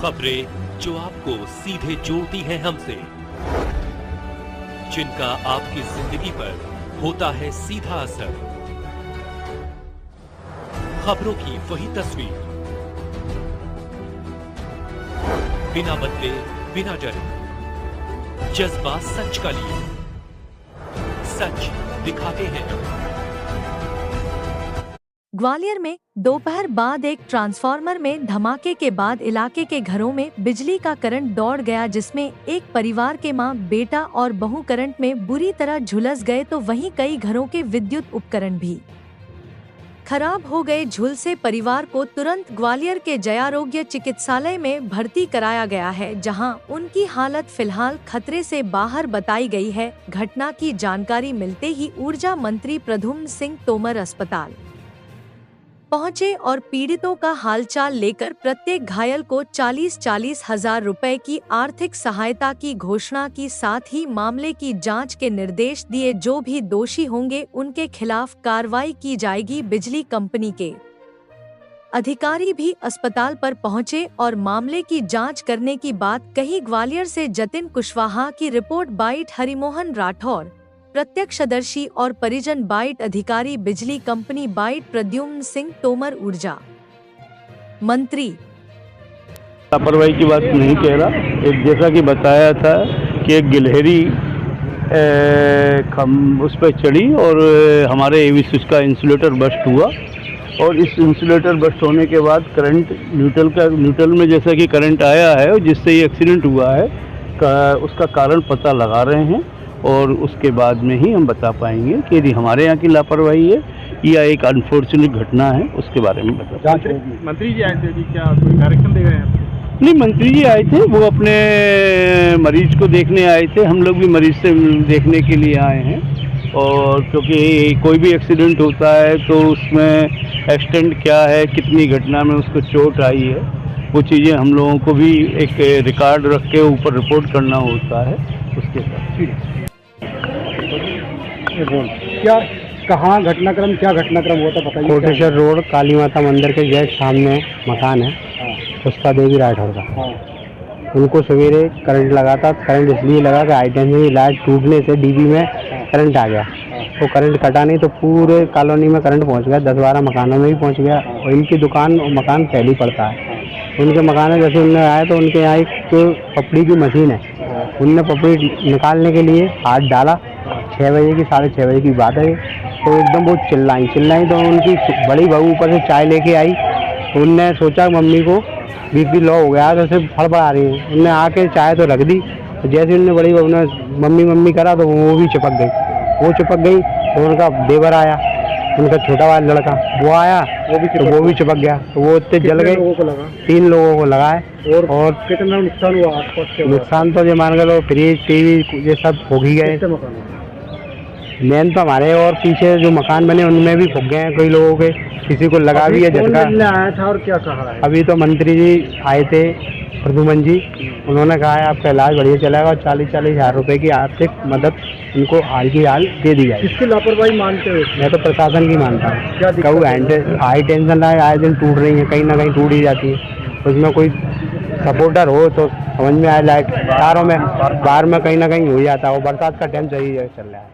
खबरें जो आपको सीधे जोड़ती हैं हमसे, जिनका आपकी जिंदगी पर होता है सीधा असर। खबरों की वही तस्वीर, बिना बदले बिना डरे, जज्बा सच का लिए, सच दिखाते हैं। ग्वालियर में दोपहर बाद एक ट्रांसफार्मर में धमाके के बाद इलाके के घरों में बिजली का करंट दौड़ गया, जिसमें एक परिवार के मां, बेटा और बहू करंट में बुरी तरह झुलस गए, तो वहीं कई घरों के विद्युत उपकरण भी खराब हो गए। झुलसे परिवार को तुरंत ग्वालियर के जयारोग्य चिकित्सालय में भर्ती कराया गया है, जहां उनकी हालत फिलहाल खतरे से बाहर बताई गई है। घटना की जानकारी मिलते ही ऊर्जा मंत्री प्रद्युम्न सिंह तोमर अस्पताल पहुंचे और पीड़ितों का हालचाल लेकर प्रत्येक घायल को 40-40 हजार रुपए की आर्थिक सहायता की घोषणा की, साथ ही मामले की जांच के निर्देश दिए। जो भी दोषी होंगे उनके खिलाफ कार्रवाई की जाएगी। बिजली कंपनी के अधिकारी भी अस्पताल पर पहुंचे और मामले की जांच करने की बात कही। ग्वालियर से जतिन कुशवाहा की रिपोर्ट। बाइट हरिमोहन राठौर, प्रत्यक्षदर्शी और परिजन। बाइट अधिकारी बिजली कंपनी। बाइट प्रद्युम्न सिंह तोमर, ऊर्जा मंत्री। लापरवाही की बात नहीं कह रहा, एक जैसा कि बताया था कि एक गिलहरी उस पर चढ़ी और हमारे एवी स्विच का इंसुलेटर बस्ट हुआ, और इस इंसुलेटर बस्ट होने के बाद करंट न्यूट्रल में जैसा कि करंट आया है और जिससे ये एक्सीडेंट हुआ है उसका कारण पता लगा रहे हैं, और उसके बाद में ही हम बता पाएंगे कि यदि हमारे यहाँ की लापरवाही है या एक अनफॉर्चुनेट घटना है, उसके बारे में बता। मंत्री जी आए थे जी, क्या कोई डायरेक्शन दे रहे हैं? नहीं, मंत्री जी आए थे, वो अपने मरीज को देखने आए थे। हम लोग भी मरीज से देखने के लिए आए हैं, और क्योंकि कोई भी एक्सीडेंट होता है तो उसमें एक्सटेंट क्या है, कितनी घटना में उसको चोट आई है, वो चीज़ें हम लोगों को भी एक रिकॉर्ड रख के ऊपर रिपोर्ट करना होता है। उसके साथ क्या कहाँ घटनाक्रम, क्या घटनाक्रम हुआ था बताइए। कोटेश्वर रोड काली माता मंदिर के जस्ट सामने मकान है, उसका देवी राठौर का। उनको सवेरे करंट लगा था। करंट इसलिए लगा कि हाई टेंशन लाइट टूटने से डीबी में करंट आ गया। तो करंट कटा नहीं तो पूरे कॉलोनी में करंट पहुंच गया, 10-12 मकानों में भी पहुंच गया। और इनकी दुकान और मकान पहले पड़ता है। उनके मकान में जैसे उनने आया तो उनके यहाँ एक पपड़ी की मशीन है, उनने पपड़ी निकालने के लिए हाथ डाला। 6 बजे की 6:30 बजे की बात है, तो एकदम बहुत चिल्लाई तो उनकी बड़ी बहू ऊपर से चाय लेके आई। तो उनने सोचा मम्मी को बीपी लो हो गया, तो सिर्फ फड़फड़ा रही है। उनने आके चाय तो रख दी, तो जैसे उनने बड़ी बहू ने मम्मी करा तो वो भी चिपक गई। तो उनका देवर आया, उनका छोटा वाला लड़का, वो आया, वो भी चिपक गया। तो वो इतने जल गए। 3 लोगों को लगा है। और कितना नुकसान हुआ आसपास के? नुकसान तो जो मान लो फ्रिज, टीवी ये सब हो ही गए। मेन तो हमारे और पीछे जो मकान बने उनमें भी फूक गए हैं कई लोगों के, किसी को लगा भी है झटका। आया था और क्या कहा है? अभी तो मंत्री जी आए थे, प्रद्युम्न जी, उन्होंने कहा है आपका इलाज बढ़िया चलेगा और 40-40 हजार रुपये की आर्थिक मदद उनको हाल की हाल दे दी जाए। किसकी लापरवाही मानते हो? मैं तो प्रशासन की मानता हूँ। कहूँ हाई टेंशन आए दिन टूट रही है, कहीं ना कहीं टूट ही जाती है। उसमें कोई सपोर्टर हो तो समझ में आए, लाइट तारों में बाहर में कहीं ना कहीं हो जाता है। वो बरसात का टाइम सही चल रहा है।